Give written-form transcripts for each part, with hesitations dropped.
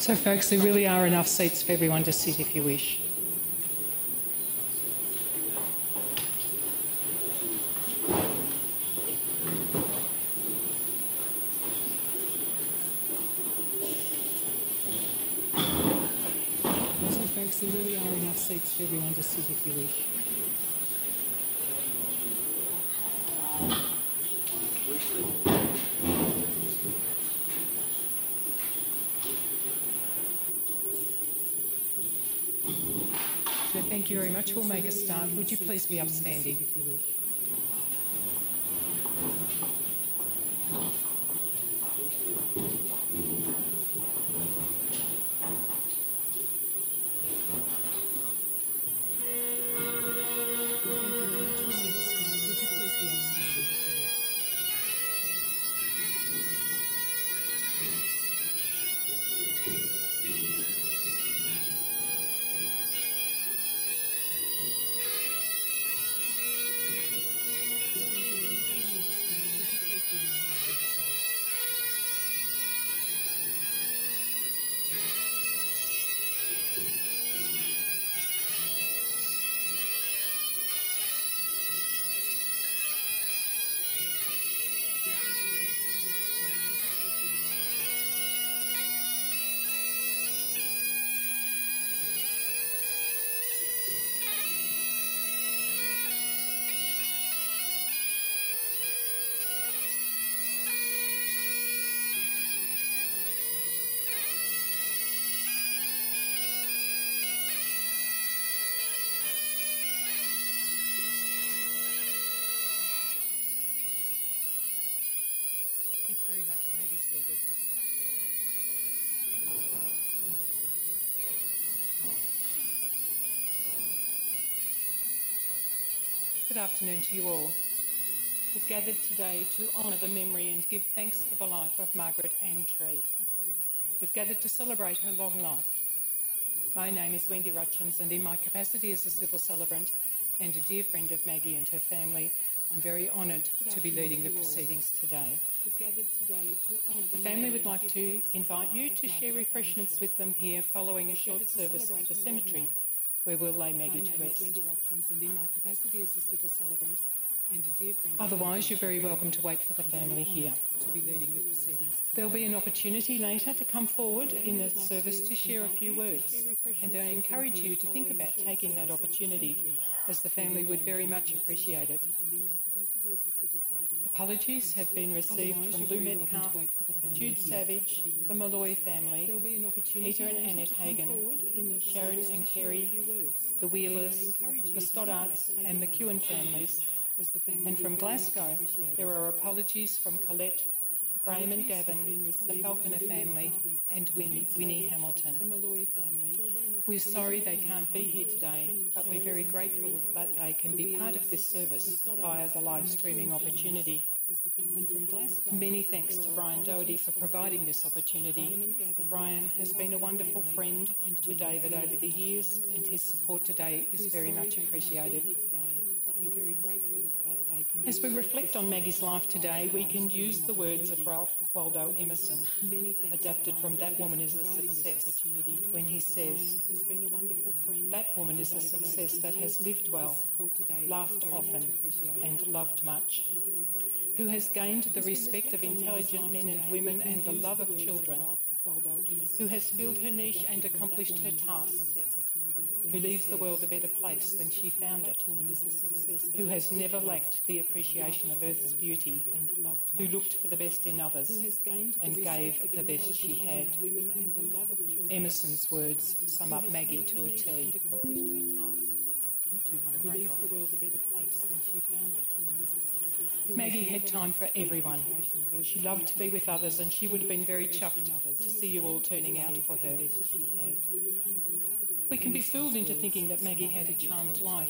So folks, there really are enough seats for everyone to sit if you wish. So folks, there really are enough seats for everyone to sit if you wish. So thank you very much. We'll make a start. Would you please be upstanding? you very much. You may be seated. Good afternoon to you all. We've gathered today to honour the memory and give thanks for the life of Margaret Ann Tree. We've gathered to celebrate her long life. My name is Wendy Rutchins, and in my capacity as a civil celebrant and a dear friend of Maggie and her family, I'm very honoured to be leading the proceedings today. The family would like to invite you to share refreshments with them here following a short service at the cemetery, where we'll lay Maggie to rest. Otherwise, you're very welcome to wait for the family here. There'll be an opportunity later to come forward in the service to share a few words, and I encourage you to think about taking that opportunity, as the family would very much appreciate it. Apologies have been received from Lou Metcalf, Jude Savage, the Malloy family, Peter and Annette Hagan, Sharon and Kerry, the Wheelers, the Stoddarts and McEwen families. And from Glasgow, there are apologies from Colette, Graham and Gavin, the Falconer family and Winnie Hamilton. We're sorry they can't be here today, but we're very grateful that they can be part of this service via the live streaming opportunity. Many thanks to Brian Doherty for providing this opportunity. Brian has been a wonderful friend to David over the years, and his support today is very much appreciated. As we reflect on Maggie's life today, we can use the words of Ralph Waldo Emerson, adapted from That Woman is a Success, when he says, "That woman is a success that has lived well, laughed often, and loved much, who has gained the respect of intelligent men and women and the love of children, who has filled her niche and accomplished her tasks, who leaves the world a better place than she found it, who has never lacked the appreciation of earth's beauty, who looked for the best in others and gave the best she had." Emerson's words sum up Maggie to a T. Maggie had time for everyone. She loved to be with others, and she would have been very chuffed to see you all turning out for her. We can be fooled into thinking that Maggie had a charmed life,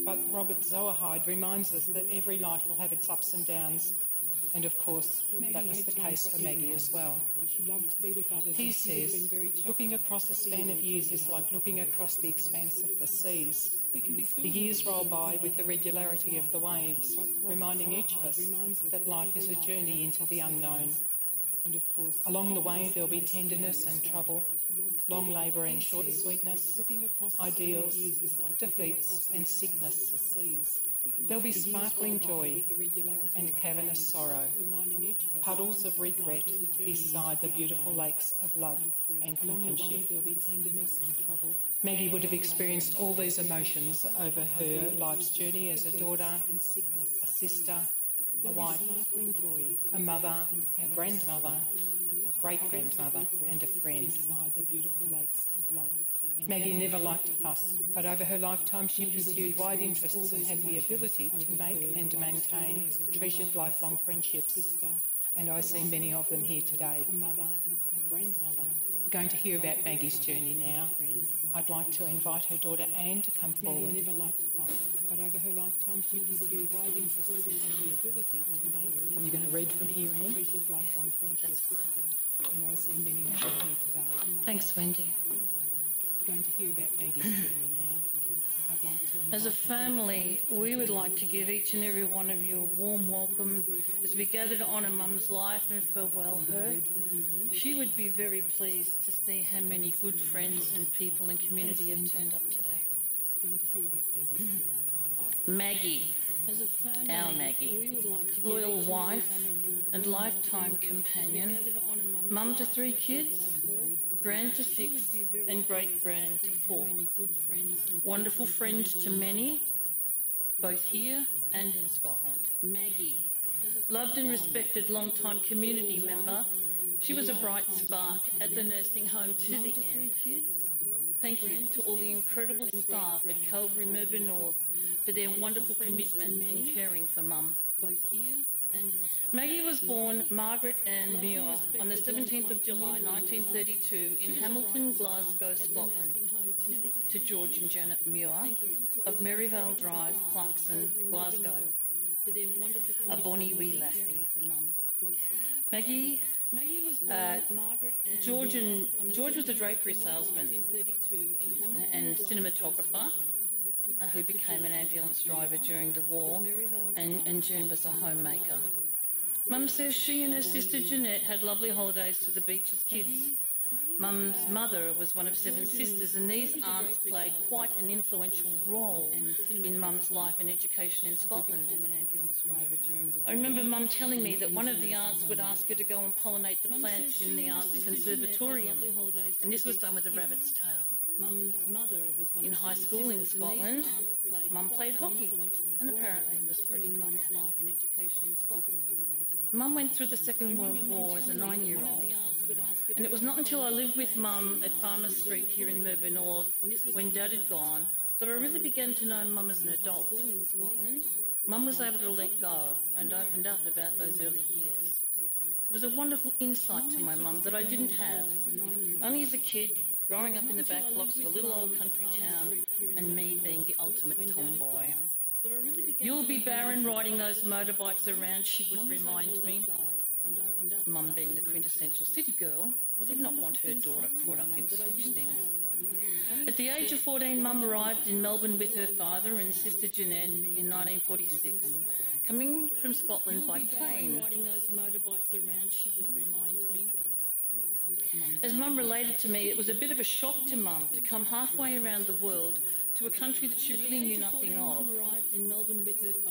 but Robert Zoerheide reminds us that every life will have its ups and downs, and of course that was the case for Maggie as well. He says, "Looking across a span of years is like looking across the expanse of the seas. The years roll by with the regularity of the waves, reminding each of us that life is a journey into the unknown. Along the way there'll be tenderness and trouble, long labour and short sweetness, ideals, defeats and sickness. There'll be sparkling joy and cavernous sorrow, puddles of regret beside the beautiful lakes of love and companionship." Maggie would have experienced all these emotions over her life's journey as a daughter, a sister, a wife, a mother, a grandmother, a great-grandmother and a friend. Maggie never liked to fuss, but over her lifetime she pursued wide interests and had the ability to make and maintain treasured lifelong friendships. And I see many of them here today. We're going to hear about Maggie's journey now. I'd like to invite her daughter Anne to come forward. But over her lifetime she pursued wide interests and had the ability to make. You're going to read from here, Anne? Treasured lifelong friendships. And I see many of them here today. Thanks, Wendy. We're going to hear about Maggie's journey now. As a family, we would like to give each and every one of you a warm welcome as we gather to honour Mum's life and farewell her. She would be very pleased to see how many good friends and people and community have turned up today. Maggie, our Maggie, loyal wife and lifetime companion, mum to 3 kids, grand to 6 and great-grand to 4. Wonderful friend to many, both here and in Scotland. Maggie, loved and respected long-time community member, she was a bright spark at the nursing home to the end. Thank you to all the incredible staff at Calvary Mirboo North for their wonderful commitment in caring for Mum. Maggie was born Margaret Ann Muir on the 17th of July 1932 in Hamilton, Glasgow, Scotland, to George and Janet Muir of Maryvale Drive, Clarkson, Glasgow. A bonny wee lassie. George was a drapery salesman and cinematographer who became an ambulance driver during the war, and June was a homemaker. Mum says she and her sister Jeanette had lovely holidays to the beach as kids. Mum's mother was one of 7 sisters, and these aunts played quite an influential role in Mum's life and education in Scotland. I remember Mum telling me that one of the aunts would ask her to go and pollinate the plants in the aunt's conservatorium, and this was done with a rabbit's tail. In high school in Scotland, Mum played hockey and apparently was pretty good at it. Mum went through the Second World War as a 9-year-old, and it was not until I lived with Mum at Farmers Street here in Mirboo North, when Dad had gone, that I really began to know Mum as an adult. Mum was able to let go and opened up about those early years. It was a wonderful insight to my mum that I didn't have, only as a kid, growing up in the back blocks of a little old country town, and me being the ultimate tomboy. "You'll be barren riding those motorbikes around," she would remind me. Mum, being the quintessential city girl, did not want her daughter caught up in such things. At the age of 14, Mum arrived in Melbourne with her father and sister Jeanette in 1946, coming from Scotland by plane. As Mum related to me, it was a bit of a shock to Mum to come halfway around the world to a country that she really knew nothing of.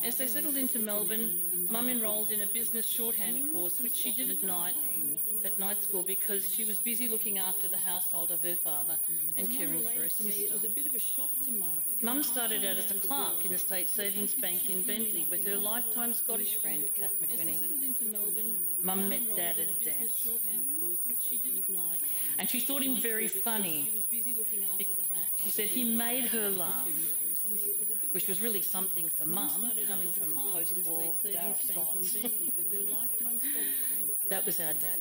As they settled into Melbourne, Mum enrolled in a business shorthand course, which she did at night school, because she was busy looking after the household of her father and caring for her sister. Mum started out as a clerk in the State Savings Bank in Bentley with her lifetime Scottish friend, Kath McWhinney. Mum met Dad at a dance, and she thought him very funny. She said he made her laugh, which was really something for Mum, coming from post-war Darragh Scots. That was our dad.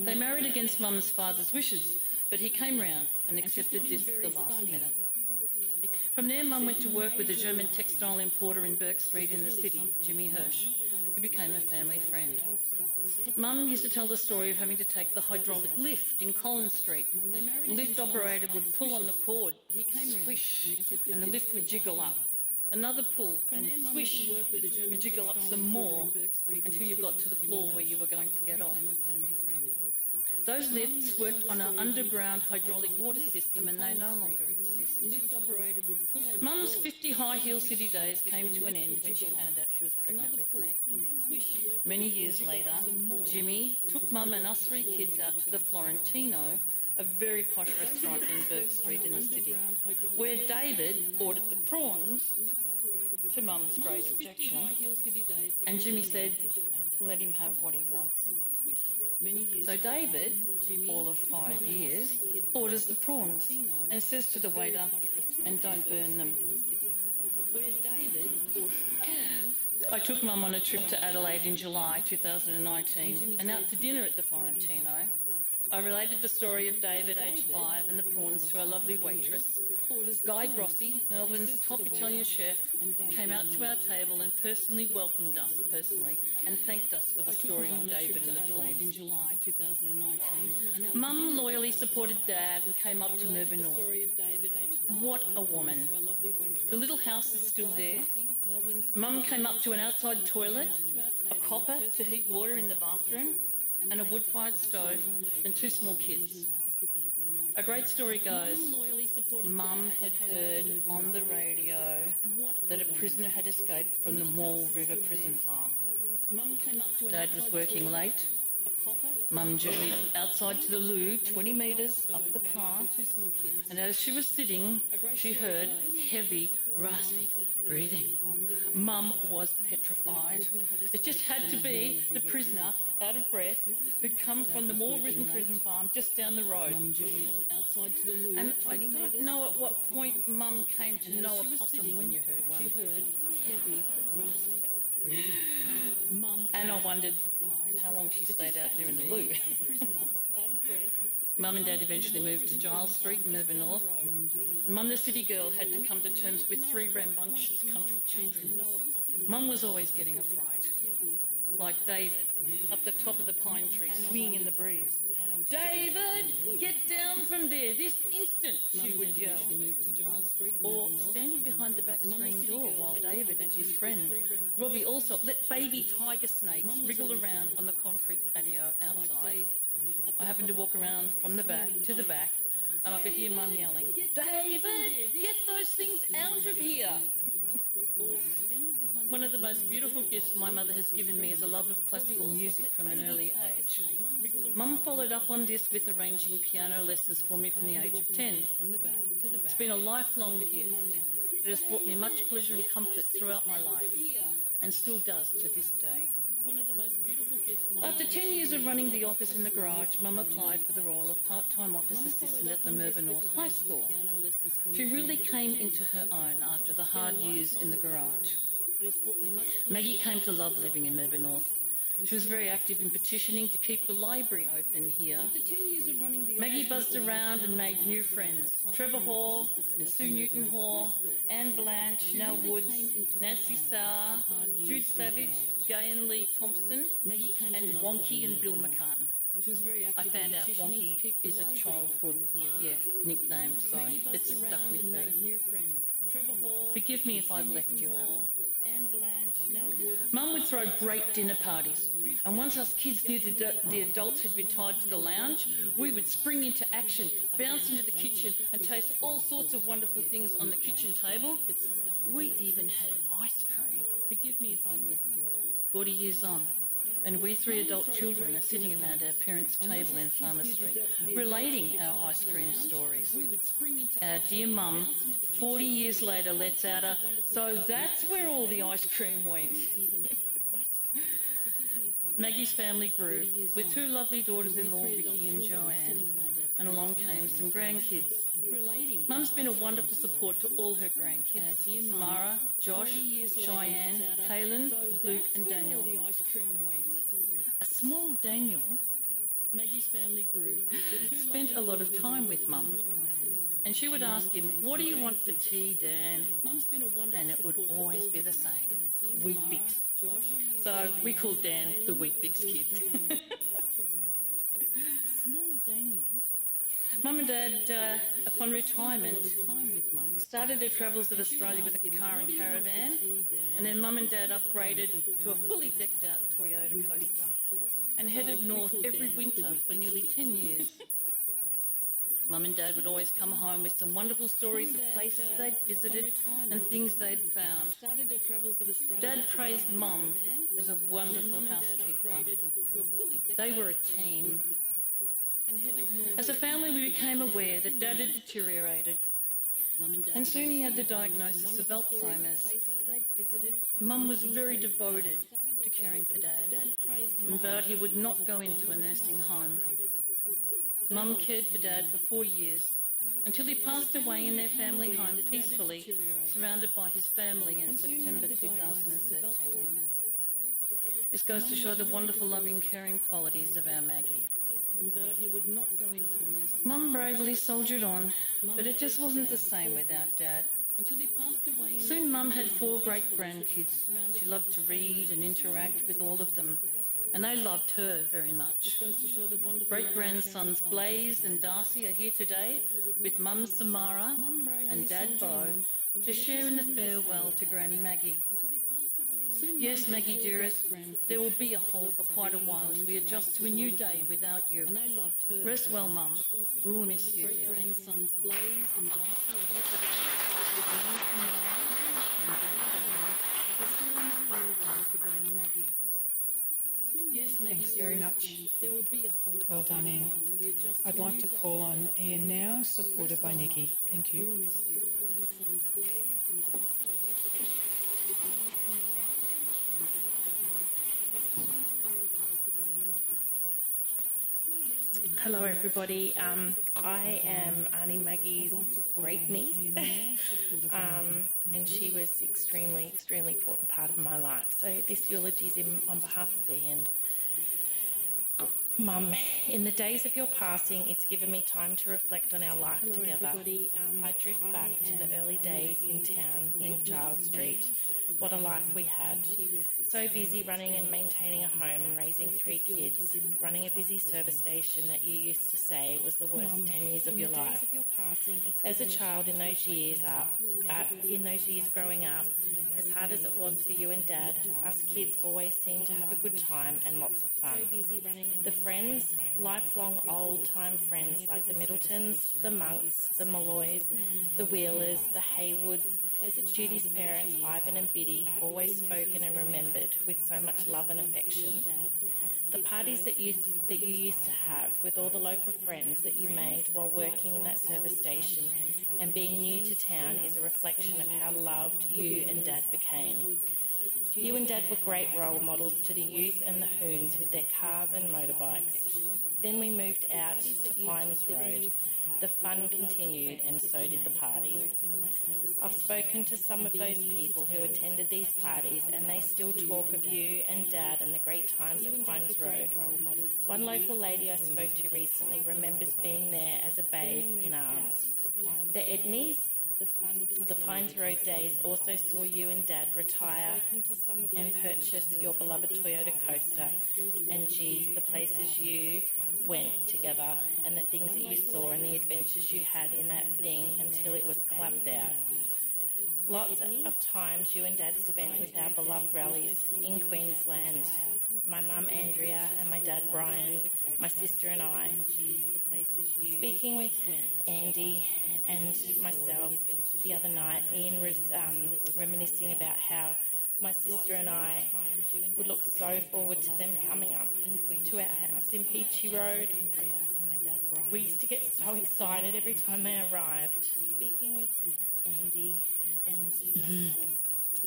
They married against Mum's father's wishes, but he came round and accepted this at the last minute. From there, Mum went to work with a German textile importer in Burke Street in the city, Jimmy Hirsch, who became a family friend. Mum used to tell the story of having to take the hydraulic lift in Collins Street. The lift operator would pull on the cord, swish, and the lift would jiggle up. Another pull, and swish, would jiggle up some more until you got to the floor where you were going to get off. Those lifts worked on an underground hydraulic water system, and they no longer exist. Mum's 50 high-heel city days came to an end when she found out she was pregnant with me. Many years later, Jimmy took Mum and us 3 kids out to the Florentino, a very posh restaurant in Burke Street in the city, where David ordered the prawns, to Mum's great objection, and Jimmy said, "Let him have what he wants." So David, all of 5 years, orders the prawns and says to the waiter, "And don't burn them." I took Mum on a trip to Adelaide in July 2019 and out to dinner at the Florentino. I related the story of David, aged 5, and the prawns to our lovely waitress. Guy Grossi, Melbourne's top Italian chef, came out to our table and personally welcomed us and thanked us for the story on David and the prawns. Mum loyally supported Dad and came up to Mirboo North. What a woman. The little house is still there. Mum came up to an outside toilet, a copper to heat water in the bathroom, and a wood-fired stove, and 2 small kids. A great story goes, Mum had heard on the radio that a prisoner had escaped from the Mall River prison farm. Dad was working late. Mum journeyed outside to the loo, 20 metres up the path, and as she was sitting, she heard heavy, rasping breathing. Mum was petrified. It just had to be the prisoner, out of breath, who'd come from the Mall River prison farm just down the road. And I don't know at what point Mum came to know a possum when you heard one. And I wondered how long she stayed out there in the loo. Mum and Dad eventually moved to Giles Street in Mirboo North. Mum, the city girl, had to come to terms with 3 rambunctious country children. Mum was always getting a fright, like David, up the top of the pine tree, swinging in the breeze. "David, get down from there this instant," she would yell. Or standing behind the back screen door while David and his friend Robbie also let baby tiger snakes wriggle around on the concrete patio outside. I happened to walk around from the back to the back, and I could hear Mum yelling, "David, get those things out of here!" One of the most beautiful gifts my mother has given me is a love of classical music from an early age. Mum followed up on this with arranging piano lessons for me from the age of 10. It's been a lifelong gift. It has brought me much pleasure and comfort throughout my life, and still does to this day. After 10 years of running the office in the garage, Mum applied for the role of part-time office assistant at the Mirboo North High School. She really came into her own after the hard years in the garage. Maggie came to love living in Mirboo North. She was very active in petitioning to keep the library open here. Maggie buzzed around and made new friends. Trevor Hall and Sue Newton Hall, Anne Blanche, Nell Woods, Nancy Sauer, Jude Savage, Gay and Lee Thompson, and Wonky and Bill McCartan. I found out Wonky is a childhood nickname, so it's stuck with her. Forgive me if I've left you out. Mum would throw great dinner parties, and once us kids knew the adults had retired to the lounge, we would spring into action, bounce into the kitchen and taste all sorts of wonderful things on the kitchen table. We even had ice cream. Forgive me if I've left you out. 40 years on, and we 3 adult children are sitting around our parents' table in Farmer Street, relating our ice cream stories. Our dear Mum, 40 years later, lets out a, "So that's where all the ice cream went." Maggie's family grew, with 2 lovely daughters-in-law, Vicky and Joanne, and along came some grandkids. Mum's been a wonderful support to all her grandkids, Samara, Josh, Cheyenne, Kaylin, Luke and Daniel. A small Daniel, Maggie's family grew, spent a lot of time with Mum. And she would ask him, "What do you want for tea, Dan?" And it would always be the same, Wheat Bix. So we called Dan the Wheat Bix Kid. Mum and Dad, upon retirement, started their travels of Australia with a car and caravan, and then Mum and Dad upgraded to a fully decked out Toyota Coaster and headed north every winter for nearly 10 years. Mum and Dad would always come home with some wonderful stories of places they'd visited and things they'd found. Dad praised Mum as a wonderful housekeeper. They were a team. As a family, we became aware that Dad had deteriorated, and soon he had the diagnosis of Alzheimer's. Mum was very devoted to caring for Dad and vowed he would not go into a nursing home. Mum cared for Dad for 4 years, until he passed away in their family home peacefully, surrounded by his family in September 2013. This goes to show the wonderful, loving, caring qualities of our Maggie. Mum bravely soldiered on, but it just wasn't the same without Dad. Soon Mum had 4 great grandkids. She loved to read and interact with all of them, and they loved her very much. Great-grandsons Blaze and Darcy are here today with Mum Samara and Dad Bo to share in the farewell to Granny Maggie. Yes, Maggie dearest, there will be a hole for quite a while as we adjust to a new day without you. Rest well, Mum. We will miss you dearly. Thanks very much. Well done, Anne. I'd like to call on Ian now, supported by Nikki. Thank you. Hello everybody, I am Auntie Maggie's great niece and she was extremely important part of my life. So this eulogy is on behalf of Ian. Mum, in the days of your passing, it's given me time to reflect on our life together. I drift back to the early days in town in Giles Street. What a life we had. So busy running and maintaining a home and raising 3 kids, running a busy service station that you used to say was the worst 10 years of your life. As a child in those years growing up, as hard as it was for you and Dad, us kids always seemed to have a good time and lots of fun. The friends, lifelong old-time friends like the Middletons, the Monks, the Malloys, the Wheelers, the Haywoods, Judy's parents, Ivan and Biddy, always spoken and remembered with so much love and affection. The parties that you used to have with all the local friends that you made while working in that service station and being new to town is a reflection of how loved you and Dad became. You and Dad were great role models to the youth and the hoons with their cars and motorbikes. Then we moved out to Pines Road. The fun continued and so did the parties. I've spoken to some of those people who attended these parties and they still talk of you and Dad and the great times at Pines Road. One local lady I spoke to recently remembers being there as a babe in arms. The Edneys, the Pines Road days also saw you and Dad retire and purchase your beloved Toyota Coaster, and geez, the places you went together and the things that you saw and the adventures you had in that thing until it was clubbed out. Lots of times you and Dad spent with our beloved rallies in Queensland. My mum Andrea and my dad Brian, my sister and I. Speaking with Andy and myself the other night, Ian was reminiscing about how my sister and I would look so forward to them coming up to our house in Peachy Road. We used to get so excited every time they arrived. Speaking with Andy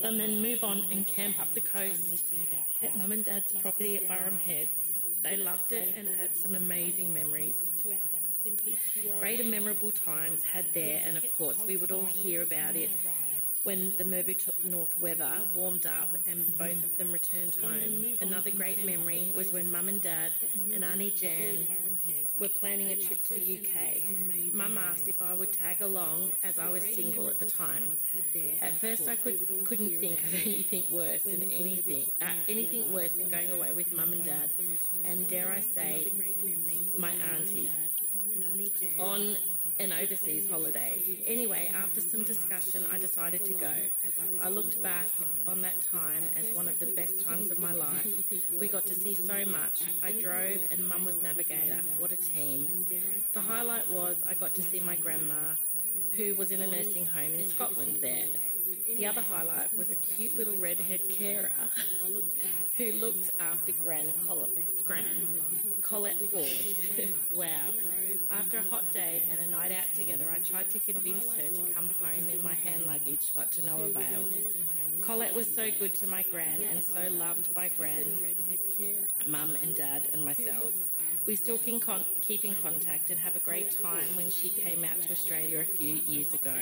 and then move on and camp up the coast at Mum and Dad's property at Burham Heads. They loved it and had some amazing memories. Great and memorable times had there, and of course we would all hear about it when the Mirboo North weather warmed up and both of them returned home. Another great memory was when Mum and Dad and Auntie Jan were planning a trip to the UK. Mum asked if I would tag along as I was single at the time. At first I couldn't think of anything worse than going away with Mum and Dad and, dare I say, my auntie on an overseas holiday. Anyway, after some discussion, I decided to go. I looked back on that time as one of the best times of my life. We got to see so much. I drove and Mum was navigator. What a team. The highlight was I got to see my grandma, who was in a nursing home in Scotland there. The other highlight was a cute little redhead carer who looked after Gran Colette Ford. Wow. After a hot day and a night out together, I tried to convince her to come home in my hand luggage, but to no avail. Colette was so good to my Gran and so loved by Gran, Mum and Dad and myself. We still keep in contact and have a great time when she came out to Australia a few years ago.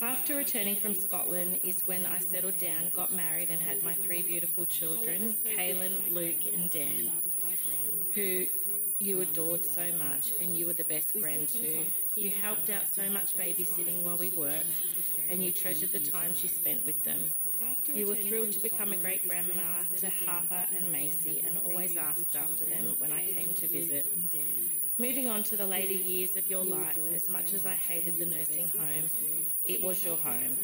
After returning from Scotland is when I settled down, got married and had my 3 beautiful children, Kaylin, Luke and Dan, who you adored so much and you were the best Gran too. You helped out so much babysitting while we worked and you treasured the time she spent with them. You were thrilled to become a great grandma to Harper and Macy and always asked after them when I came to visit. Moving on to the later years of your life, as much as I hated the nursing home, it was your home.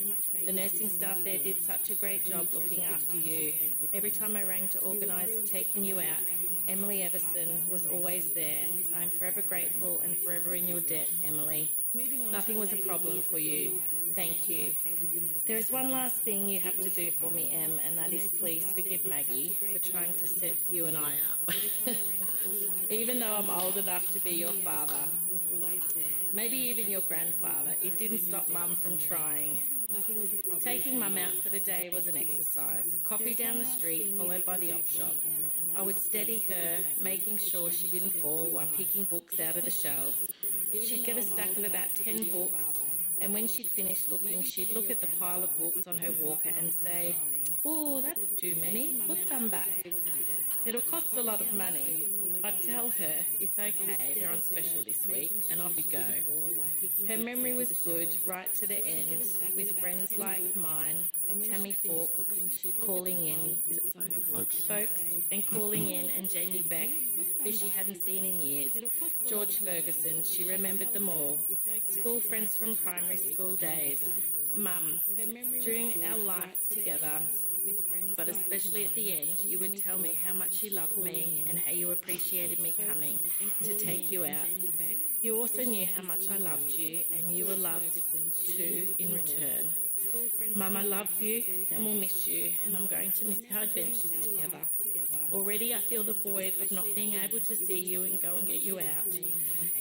The nursing staff there did such a great job looking after you. Every time I rang to organise taking you out, Emily Everson was always there. I'm forever grateful and forever in your debt, Emily. Nothing was a problem for you. Thank you. There is one last thing you have to do for me, Em, and that is please forgive Maggie for trying to set you and I up. Even though I'm old enough to be your father, maybe even your grandfather, it didn't stop Mum from trying. Taking Mum out for the day was an exercise. Coffee down the street, followed by the op shop. I would steady her, making sure she didn't fall while picking books out of the shelves. She'd get a stack of about 10 books, and when she'd finished looking, she'd look at the pile of books on her walker and say, "Oh, that's too many. Put some back. It'll cost a lot of money." I'd tell her, "It's okay, they're on special this week," and off we'd go. Her memory was good right to the end, with friends like mine, Tammy Fawkes calling in, is it Folks, and calling in, and Jamie Beck, who she hadn't seen in years, George Ferguson, she remembered them all, school friends from primary school days, Mum. During our life together, but especially at the end, you would tell me how much you loved me and how you appreciated me coming to take you out. You also knew how much I loved you, and you were loved too in return. Mum, I love you and will miss you, and I'm going to miss our adventures together. Already I feel the void of not being able to see you and go and get you out.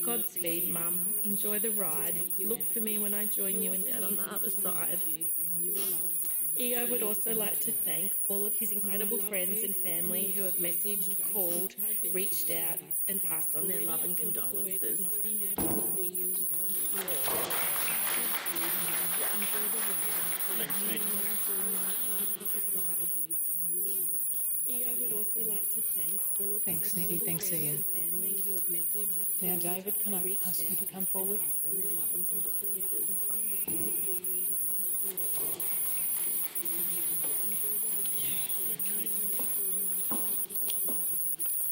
Godspeed, Mum. Enjoy the ride. Look for me when I join you and Dad on the other side. Ego would also like to thank all of his incredible friends and family who have messaged, called, reached out and passed on their love and condolences. Thanks, Nikki. Thanks, Ian. Now, David, can I ask you to come forward?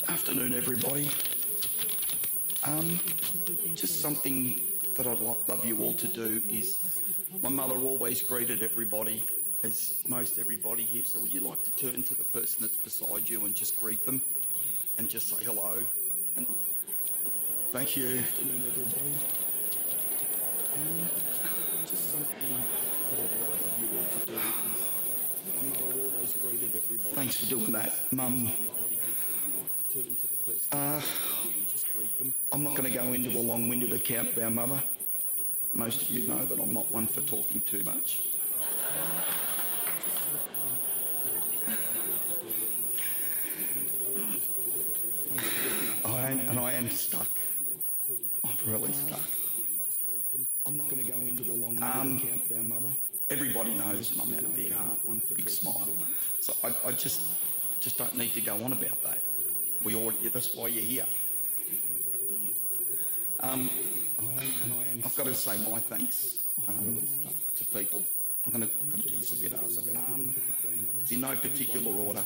Afternoon, everybody. Just something that I'd love you all to do is, my mother always greeted everybody, as most everybody here, so would you like to turn to the person that's beside you and just greet them and just say hello? And thank you. Afternoon, everybody. Just something that I'd love you all to do is, my mother always greeted everybody. Thanks for doing that, Mum. I'm not going to go into a long-winded account of our mother. Most of you know that I'm not one for talking too much. I am stuck. I'm really stuck. I'm not going to go into the long-winded account of our mother. Everybody knows Mum had a big heart, one big smile. So I just don't need to go on about that. That's why you're here. I've got to say my thanks to people. I'm going to do some bit ours about it's in no particular order,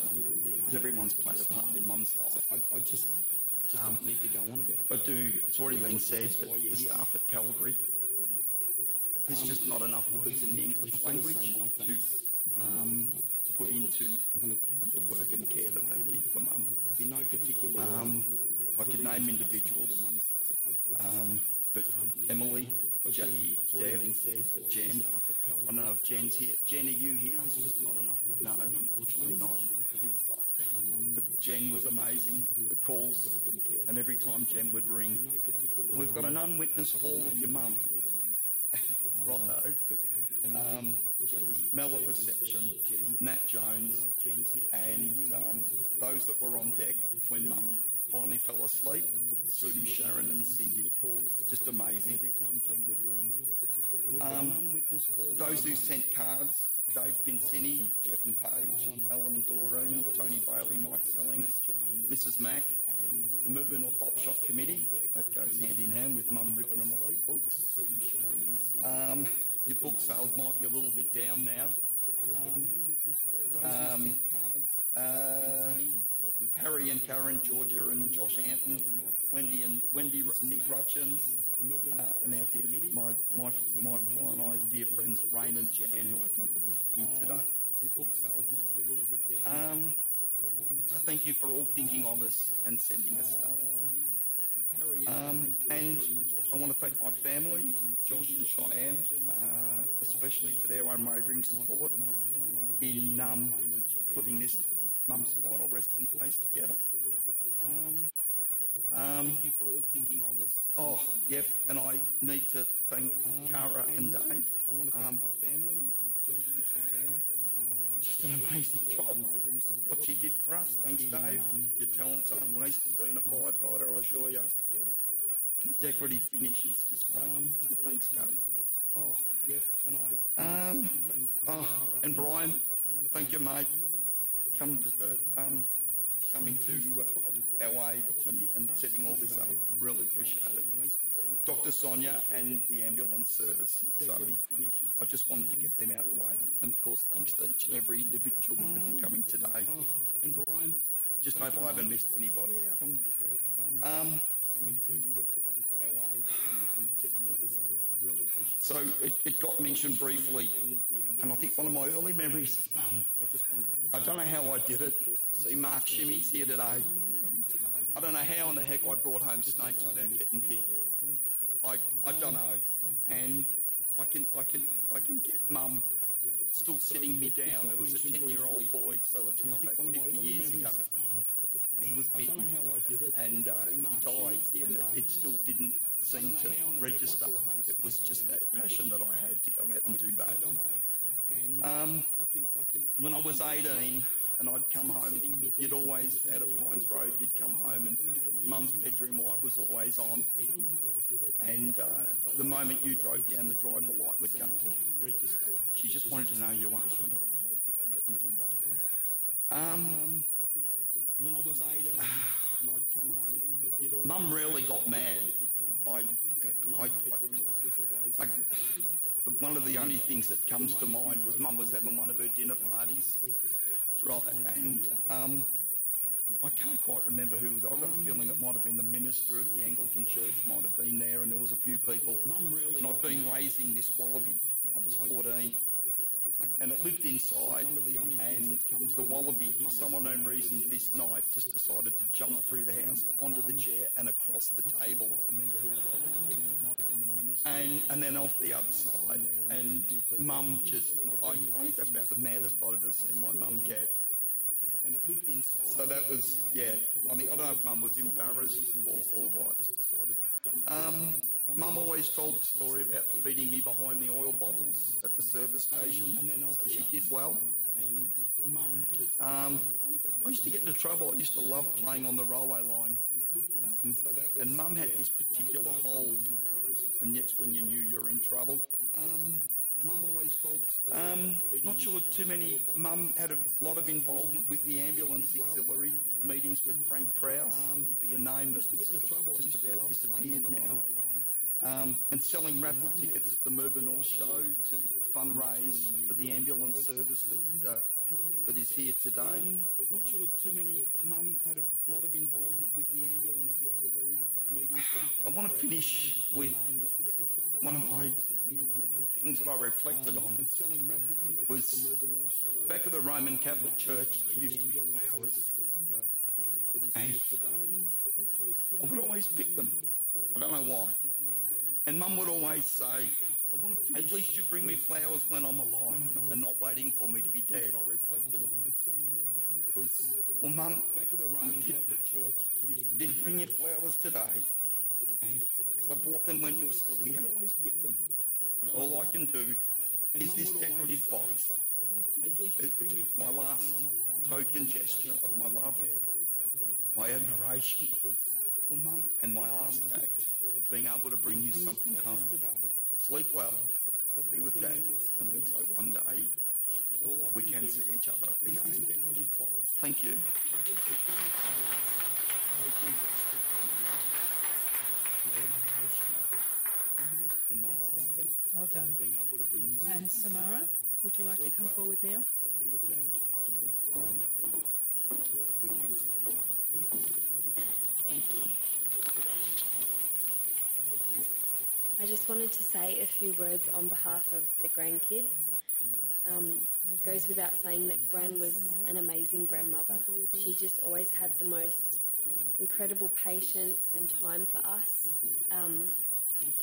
because everyone's played a part in Mum's life. I just don't need to go on about it. It's already been said, but the staff at Calgary, there's just not enough words in the English language to put into the work and care that they did for Mum. In no particular I could name individuals, but Emily, Jackie, Deb, Jen. I don't know if Jen's here. Jen, are you here? No, unfortunately not. But Jen was amazing. The calls, and every time Jen would ring, we've got an unwitnessed fall of your mum. Righto. There was Mel at reception, Nat Jones, and those that were on deck when Mum finally fell asleep, Sue, Sharon and Cindy. Just amazing. Those who sent cards, Dave Pincini, Jeff and Paige, Alan and Doreen, Tony Bailey, Mike Sellings, Mrs Mack, the Mirboo North Op Shop Committee, that goes hand in hand with Mum ripping them off the books. Your book sales might be a little bit down now. Harry and Karen, Georgia and Josh Anton, Wendy and Nick Rutchins, and our dear, my fine-eyed dear friends Rain and Jan, who I think will be looking today. So thank you for all thinking of us and sending us stuff. And I want to thank my family, Josh and Cheyenne, especially for their unwavering support in putting this Mum's final resting place together. Thank you for all thinking of us. Oh, yep, and I need to thank Cara and Dave. Just an amazing job. What she did for us, thanks Dave. Your talents aren't wasted being a firefighter, I assure you. The decorative finish is just great. So thanks, Kate. And Brian, thank you, mate. Coming to our aid and setting all this up. Really appreciate it. Dr. Sonia and the ambulance service. So I just wanted to get them out of the way. And of course, thanks to each and every individual one of you coming today. And Brian, just hope I haven't missed anybody out. So it got mentioned briefly, and I think one of my early memories of Mum, I don't know how I did it. See, Mark Shimmy's here today. I don't know how in the heck I brought home snakes without getting bit. I don't know, and I can get Mum still sitting me down. There was a 10-year-old boy, so it's gone back 50 years ago. He was bitten, and he died, and it still didn't seem to register. It was just that passion that I had to go out and do that. When I was 18 and I'd come home, you'd always, out of Pines Road, you'd come home and Mum's bedroom light was always on. And the moment you drove down the drive, the light would go off. She just wanted to know you were home, and I had to go out and do that. When I was 18 and I'd come home, Mum rarely got mad. One of the only things that comes to mind was Mum was having one of her dinner parties, right? And I can't quite remember who was. I've got a feeling it might have been the minister of the Anglican Church might have been there, and there was a few people. And I'd been raising this wallaby. I was 14. And it lived inside, and the wallaby, for some unknown reason, this night just decided to jump through the house, onto the chair and across the table, and then off the other side. And Mum just, I think that's about the maddest I've ever seen my mum get. So that was, yeah, I don't know if Mum was embarrassed or what. Mum always told the story about feeding me behind the oil bottles at the service station, so she did well. I used to get into trouble. I used to love playing on the railway line. And Mum had this particular hold, and that's when you knew you were in trouble. Mum always told the story. Not sure too many. Mum had a lot of involvement with the ambulance auxiliary. Meetings with Frank Prowse would be a name that sort of just about disappeared now. And selling raffle tickets at the Mirboo North show to fundraise for the ambulance service that is here today. Not sure too many. Mum had a lot of involvement with the ambulance auxiliary meetings. I want to finish with one of my things that I reflected on was back at the Roman Catholic Church. There used to be flowers, and I would always pick them. I don't know why. And Mum would always say, at least you bring me flowers when I'm alive and not waiting for me to be dead. Well, Mum, I didn't bring you flowers today because I bought them when you were still here. All I can do is this decorative box. It's my last token gesture of my love, my admiration, and my last act of being able to bring you something home. Sleep well, be with Dad, and let's hope one day we can see each other again. Thank you. Well done. And Samara, would you like to come forward now? I just wanted to say a few words on behalf of the grandkids. It goes without saying that Gran was an amazing grandmother. She just always had the most incredible patience and time for us.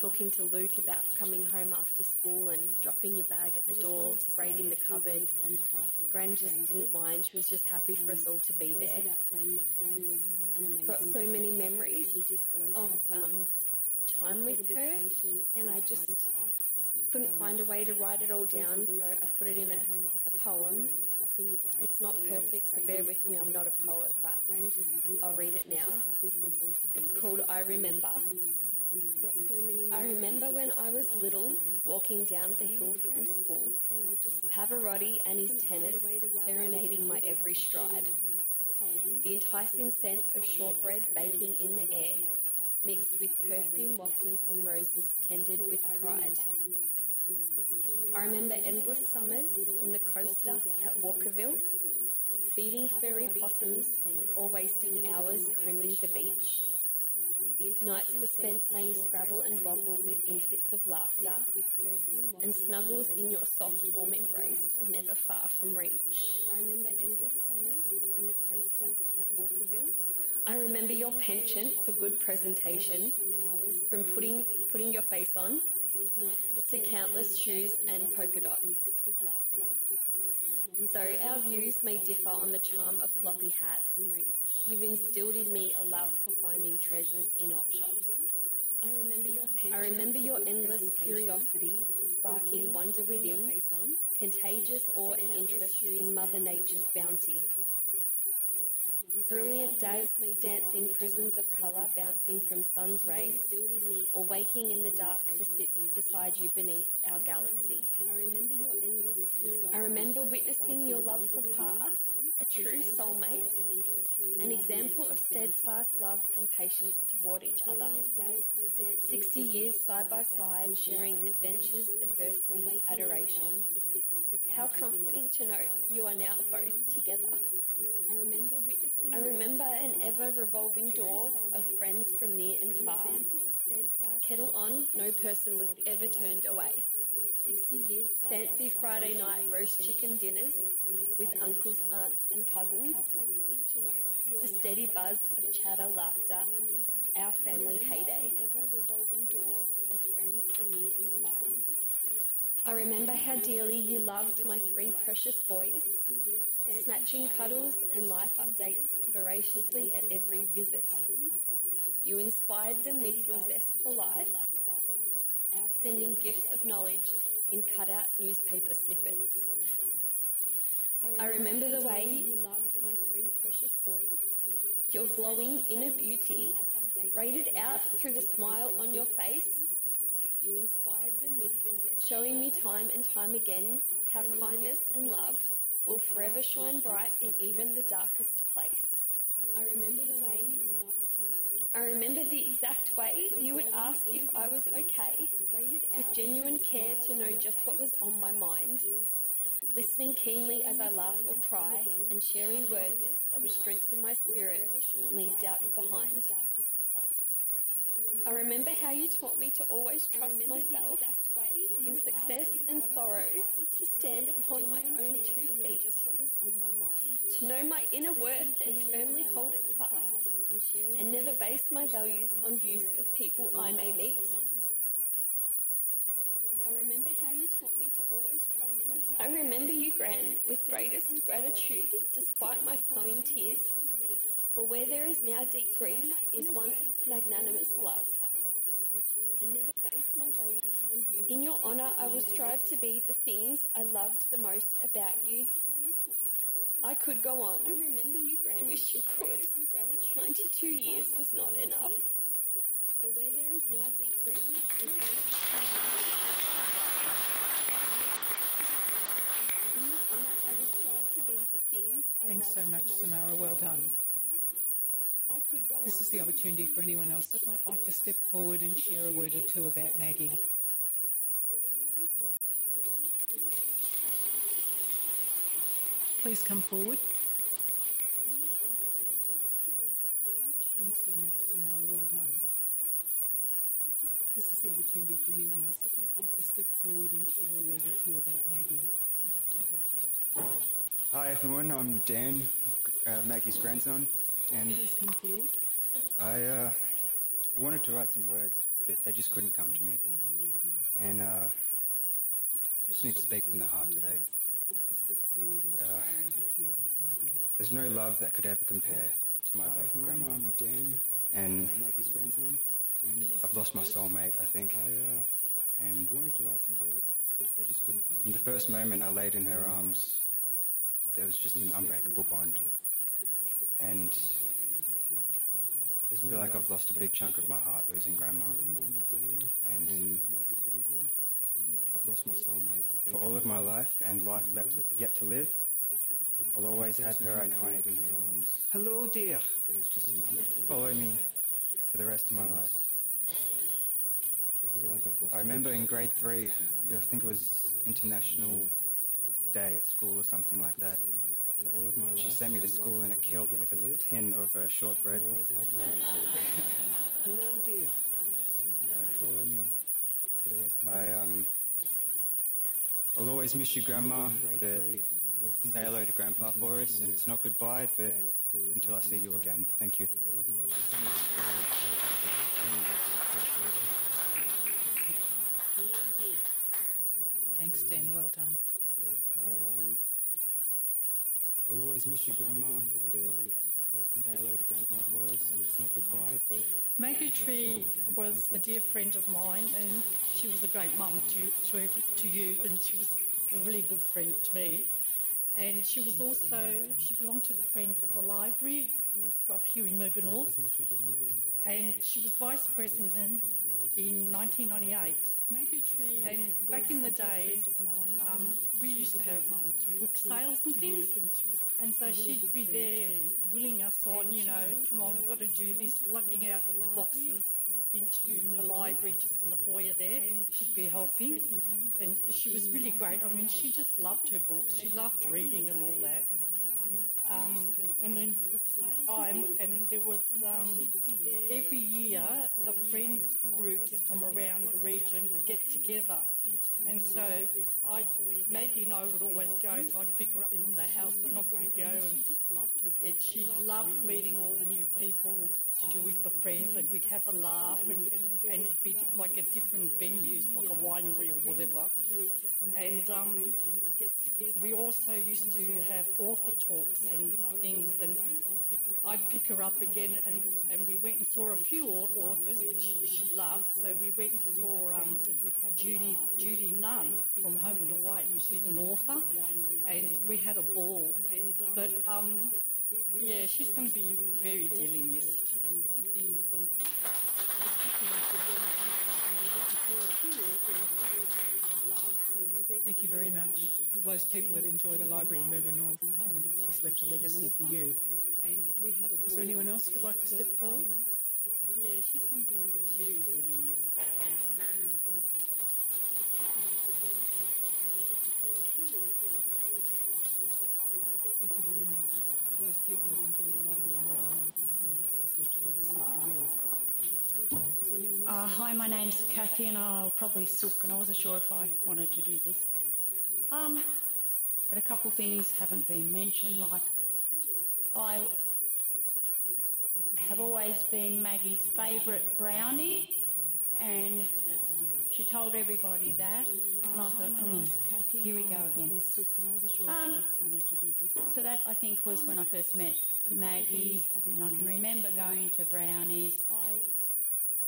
Talking to Luke about coming home after school and dropping your bag at the door, raiding the cupboard. Gran just didn't mind. She was just happy for us all to be there. Got so many memories of time with her, and I just couldn't find a way to write it all down, so I put it in a poem. It's not perfect, so bear with me, I'm not a poet, but I'll read it now. It's called I Remember. I remember when I was little, walking down the hill from school, Pavarotti and his tenors serenading my every stride. The enticing scent of shortbread baking in the air, mixed with perfume wafting from roses tended with pride. I remember endless summers in the coaster at Walkerville, feeding furry possums or wasting hours combing the beach. Nights were spent playing Scrabble and Boggle in fits of laughter, and snuggles in your soft, warm embrace were never far from reach. I remember endless summers in the coaster at Walkerville. I remember your penchant for good presentation, from putting your face on to countless shoes and polka dots. And so our views may differ on the charm of floppy hats. You've instilled in me a love for finding treasures in op shops. I remember your endless curiosity, sparking wonder within, contagious awe and interest in Mother Nature's bounty. Brilliant days, dancing prisms of colour bouncing from sun's rays, or waking in the dark to sit beside you beneath our galaxy. I remember witnessing your love for Pa, a true soulmate, an example of steadfast love and patience toward each other. 60 years side by side, sharing adventures, adversity, adoration. How comforting to know you are now both together. I remember an ever-revolving door of friends from near and far. Kettle on, no person was ever turned away. Fancy Friday night roast chicken dinners with uncles, aunts and cousins. The steady buzz of chatter, laughter, our family heyday. I remember how dearly you loved my 3 precious boys, snatching cuddles and life updates voraciously at every visit. You inspired them with your zest for life, sending gifts of knowledge in cut-out newspaper snippets. I remember the way you loved my 3 precious boys, your glowing inner beauty, radiated out through the smile on your face, showing me time and time again how kindness and love will forever shine bright in even the darkest place. I remember the exact way you would ask if I was okay, with genuine care to know just what was on my mind, listening keenly as I laugh or cry, and sharing words that would strengthen my spirit and leave doubts behind. I remember how you taught me to always trust myself in success and sorrow, to stand upon my own 2 feet, to know my inner worth and firmly hold it fast, and never base my values on views of people I may meet. I remember you, Gran, with greatest gratitude, despite my flowing tears, for where there is now deep grief is once magnanimous love. In your honour, I will strive to be the things I loved the most about you. I could go on. I wish you could. 92 years was not enough. Thanks so much, Samara. Well done. This is the opportunity for anyone else that might like to step forward and share a word or two about Maggie. Please come forward. Thanks so much, Samara. Well done. This is the opportunity for anyone else that might like to step forward and share a word or two about Maggie. Hi everyone, I'm Dan, Maggie's grandson, and Please come forward. I wanted to write some words, but they just couldn't come to me. And I just need to speak from the heart today. There's no love that could ever compare to my love for Grandma. I'm Dan, And Maggie's grandson, and I've lost my soulmate, I think. and wanted to write some words, but they just couldn't come. From the first moment I laid in her arms, there was just an unbreakable bond. And I feel like I've lost a big chunk of my heart losing Grandma. And I've lost my soulmate. For all of my life and life yet to live, I'll always have her iconic "Hello, dear" follow me for the rest of my life. I remember in grade 3, I think it was International Day at school or something like that. She sent me to school in a kilt with a tin of shortbread. Hello, dear. Follow me for the rest of my life. I'll always miss you, Grandma, but say hello to Grandpa for us, and it's not goodbye, but until I see you again. Thank you. Thanks, Dan. Well done. I'll always miss you, Grandma, but say hello to Grandpa for us, and it's not goodbye, but... Maggie Tree was a dear friend of mine, and she was a great mum to you, and she was a really good friend to me. And she was also, she belonged to the Friends of the Library up here in Mirboo North, and she was vice president in 1998. And back in the days, we used to have book sales and things, and so she'd be there willing us on, you know, come on, we've got to do this, lugging out the boxes into the library just in the foyer there. She'd be helping, and she was really great. I mean, she just loved her books. She loved reading and all that. And then, and there was every year the friends groups from around the region would get together, and so Maggie and I would always go. So I'd pick her up from the house and off we'd go. And she loved meeting all the new people to do with the friends, and we'd have a laugh, and it'd be like at different venues, like a winery or whatever. And we also used to have author talks and things, and I'd pick her up again, and we went and saw a few authors which she loved. So we went and saw Judy Nunn from Home and Away. She's an author, and we had a ball. But yeah, she's going to be very dearly missed. Thank you very much. All those people that enjoy the library in Mirboo North, she's left a legacy for you. Is there anyone else who would like to step forward? Yeah, she's going to be very dearly missed. Thank you very much. All those people that enjoy the library in Mirboo North, she's left a legacy for you. Is there anyone else? Hi, my name's Kathy, and I'll probably sook, and I wasn't sure if I wanted to do this. But a couple of things haven't been mentioned, like I have always been Maggie's favourite brownie, and she told everybody that, and I thought, here we go again. So that, I think, was when I first met Maggie, and I can remember going to brownies.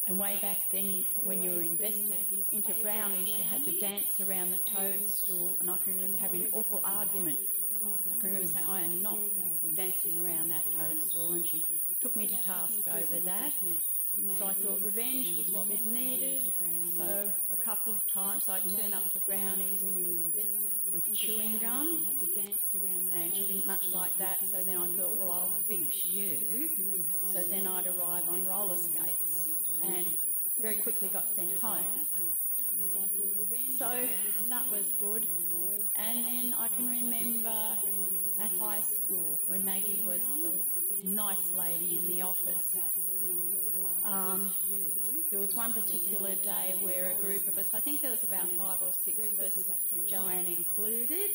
And way back then, when you were invested into brownies, you had to dance around the toadstool, and I can remember having an awful argument. I can remember saying, I am not dancing around that toadstool, and she took me to task over that. So I thought revenge was what was needed. So a couple of times I'd turn up to brownies with chewing gum, and she didn't much like that. So then I thought, well, I'll fix you. So then I'd arrive on roller skates, and very quickly got sent home. So that was good. And then I can remember at high school when Maggie was the nice lady in the office. There was one particular day where a group of us, I think there was about 5 or 6 of us, Joanne included,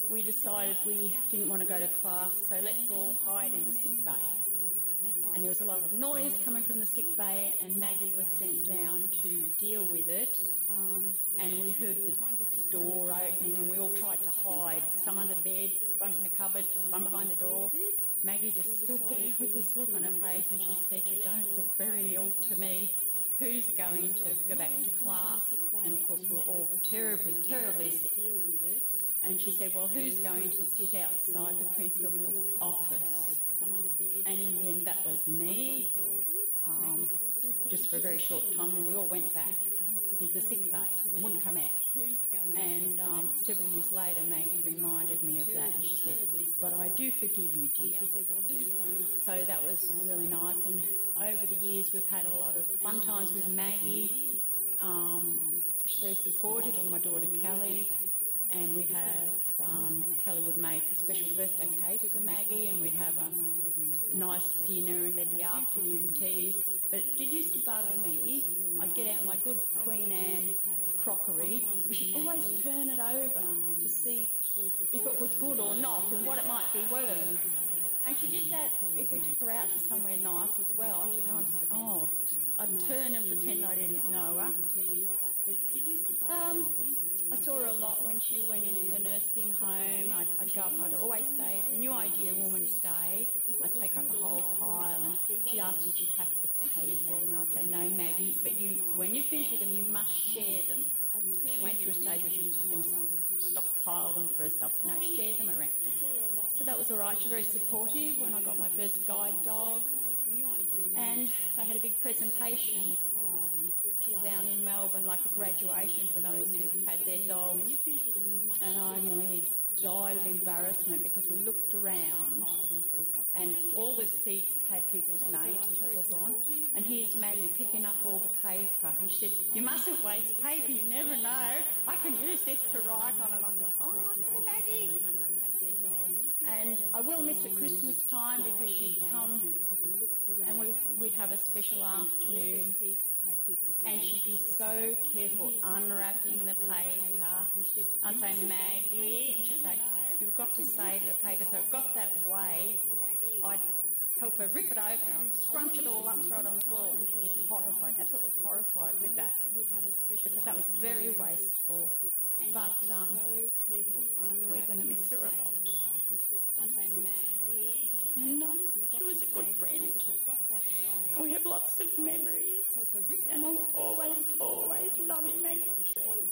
we decided we didn't want to go to class, so let's all hide in the sick bay. And there was a lot of noise coming from the sick bay, and Maggie was sent down to deal with it. And we heard the door opening, and we all tried to hide. Some under the bed, one in the cupboard, one behind the door. Maggie just stood there with this look on her face, and she said, "You don't look very ill to me." who's going to go back to class? And of course, we're all terribly, terribly sick. And she said, well, who's going to sit outside the principal's office? And in the end, that was me, just for a very short time. Then we all went back into the sick bay and wouldn't come out. And several years later, Maggie reminded me of that, and she said, but I do forgive you, dear. So that was really nice, and over the years we've had a lot of fun times with Maggie. She's very supportive of my daughter Kelly, and we'd have, Kelly would make a special birthday cake for Maggie, and we'd have a nice dinner, and there'd be afternoon teas. But it used to bug me. I'd get out my good Queen Anne crockery, but she'd always turn it over to see if it was good or not and what it might be worth. And she did that if we took her out to somewhere nice as well. I'd turn and pretend I didn't know her. I saw her a lot when she went into the nursing home. I'd go up and I'd always say, the new idea in Women's Day, I'd take up a whole pile, and she'd ask if she'd have to pay for them, and I'd say, no, Maggie, but when you finish with them, you must share them. She went through a stage where she was just going to stockpile them for herself, so no, share them around. So that was all right. She was very supportive when I got my first guide dog, and they had a big presentation down in Melbourne, like a graduation for those who had their dogs, and I nearly died of embarrassment because we looked around and all the seats had people's names and so forth on, and here's Maggie picking up all the paper, and she said, you mustn't waste paper, you never know, I can use this to write on. And I thought, oh, Maggie. And I will miss at Christmas time because she'd come and we'd have a special afternoon, and she'd be so careful unwrapping the paper. I'd say, Maggie, and she'd say, you've got to save the paper. So it got that way, I'd help her rip it open, I'd scrunch it all up and throw it on the floor, and she'd be horrified, absolutely horrified with that, because that was very wasteful. But we're going to miss her a lot. And she was a good friend. And we have lots of memories. And I'll always, always love you, Maggie Tree.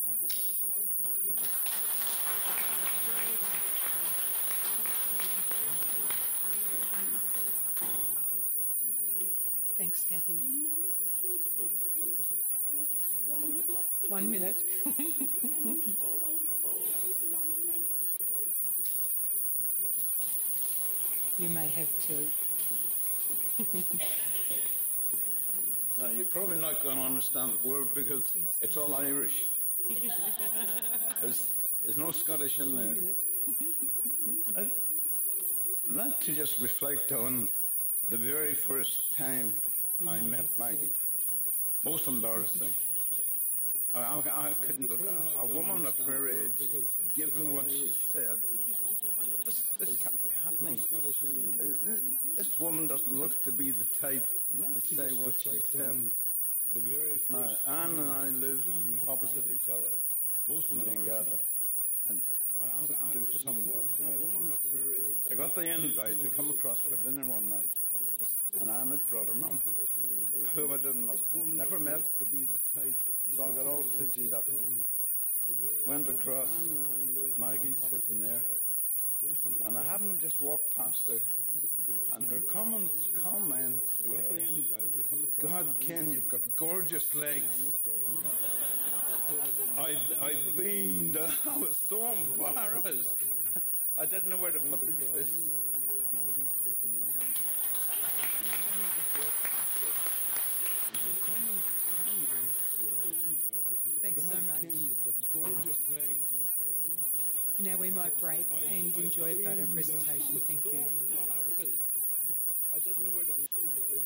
Thanks, Kathy. She was a good friend. We have lots of 1 minute. You may have to. No, you're probably not going to understand the word because it's all Irish. There's no Scottish in there. I'd like to just reflect on the very first time I met Maggie. Most embarrassing. I couldn't believe a woman of her age, given what she said, I thought, this can't be happening. This woman doesn't look to be the type to say what she said. Now, Anne and I live opposite each other in Gather, and do somewhat right. I got the invite to come across for dinner one night, and Anne had brought her mum, who I didn't know, never met. So I got all tizzied up, went across, Maggie's sitting there, and I happened to just walk past her, and her comments were, God, Ken, you've got gorgeous legs. I beamed, I was so embarrassed. I didn't know where to put my fist. Thanks so much. You've got gorgeous legs. Now we might break and enjoy a photo presentation. Thank you. I didn't know where to put my fist.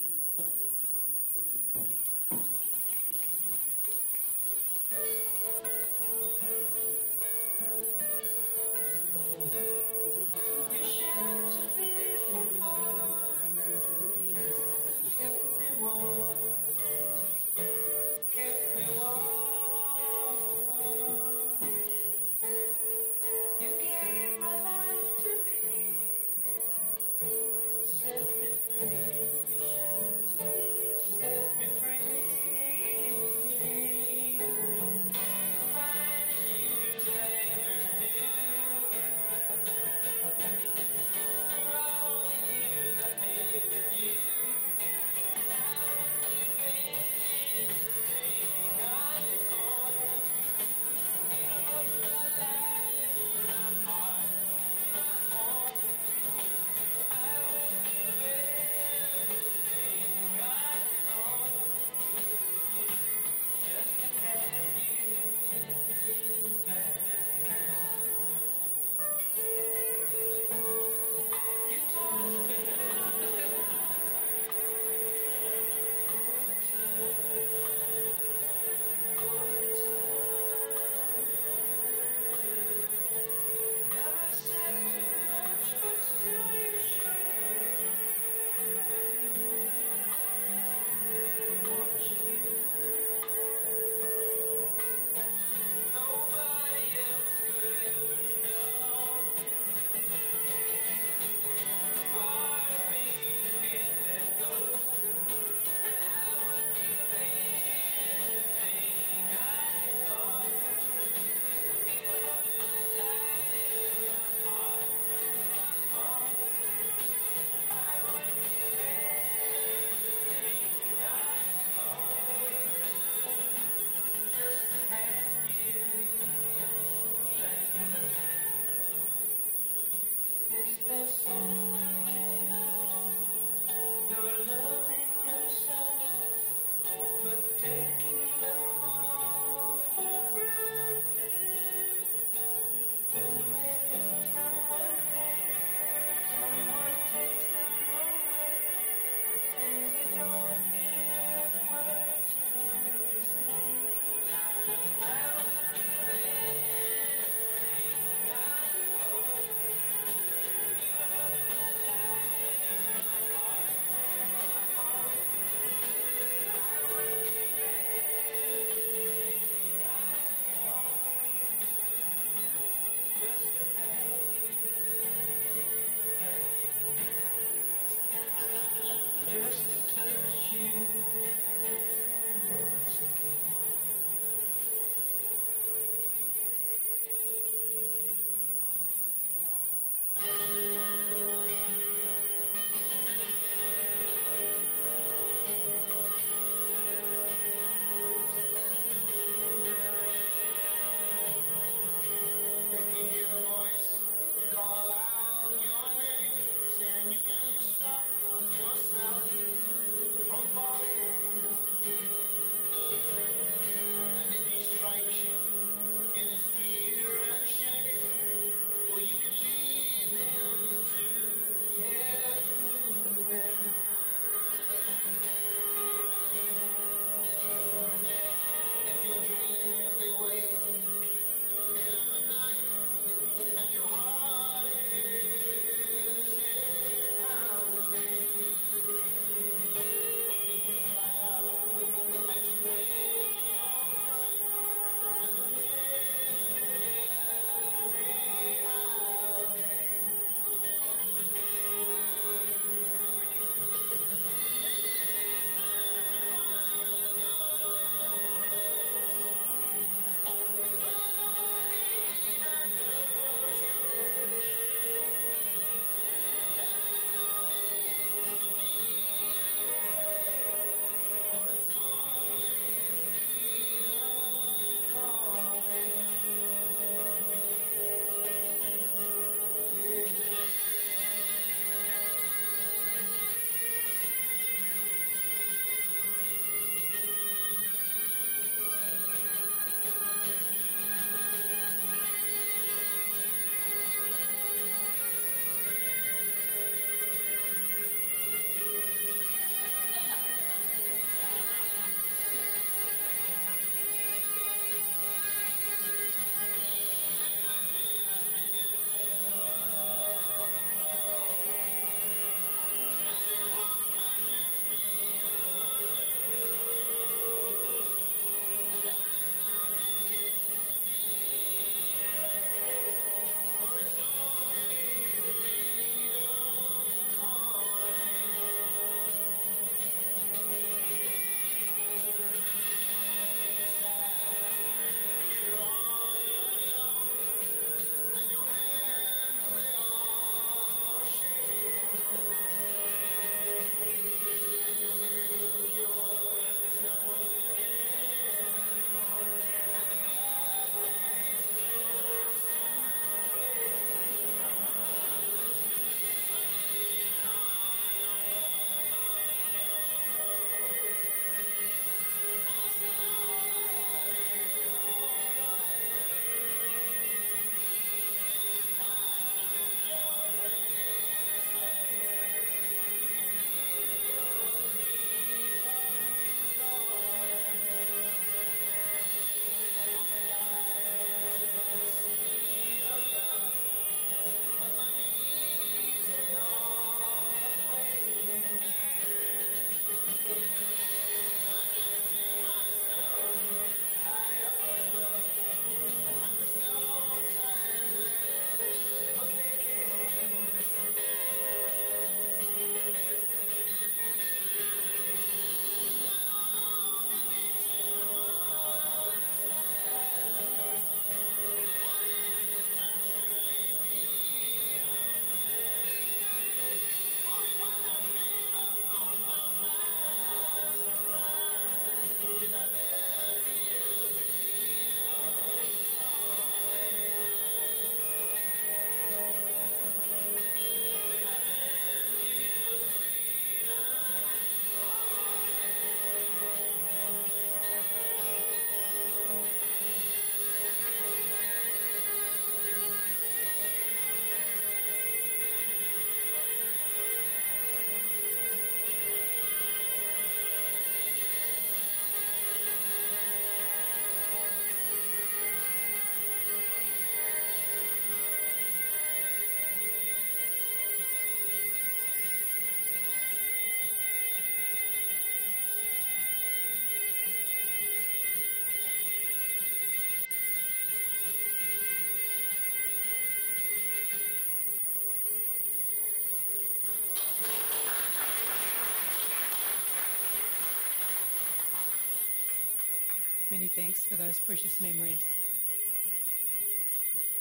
Many thanks for those precious memories.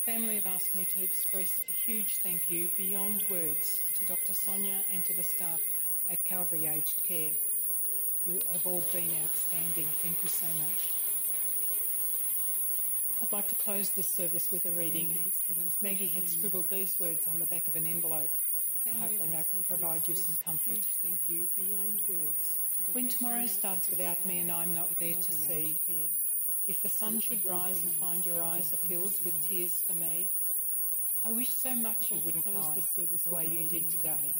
Family have asked me to express a huge thank you beyond words to Dr. Sonia and to the staff at Calvary Aged Care. You have all been outstanding. Thank you so much. I'd like to close this service with a reading. Maggie had scribbled these words on the back of an envelope. I hope they provide you some comfort. Thank you beyond words. When tomorrow starts without me and I'm not there to see, if the sun should rise and find your eyes are filled with tears for me, I wish so much you wouldn't cry the way you did today,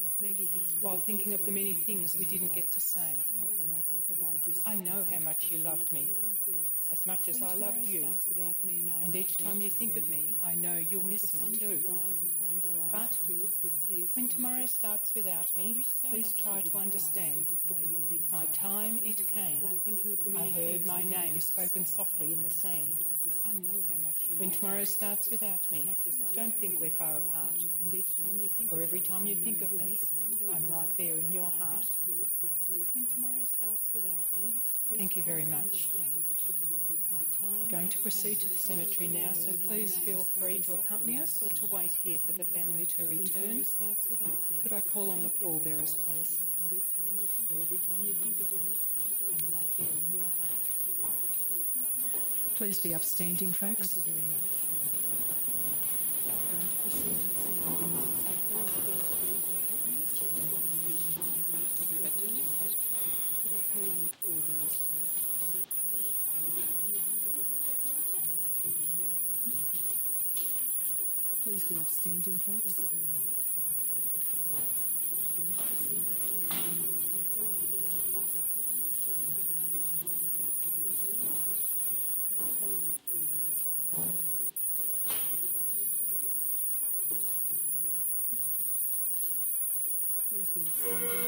while thinking of the many things we didn't get to say. I know how much you loved me, as much as I loved you, and each time you think of me, I know you'll miss me too. But when tomorrow starts without me, please try to understand. My time, it came. I heard my name spoken softly in the sand. When tomorrow starts without me, don't think we're far apart. For every time you think of me, I'm right there in your heart. Thank you very much. We're going to proceed to the cemetery now, so please feel free to accompany us or to wait here for the family to return. Could I call on the pallbearers, please? Please be upstanding, folks. Please be upstanding, folks. Please be upstanding.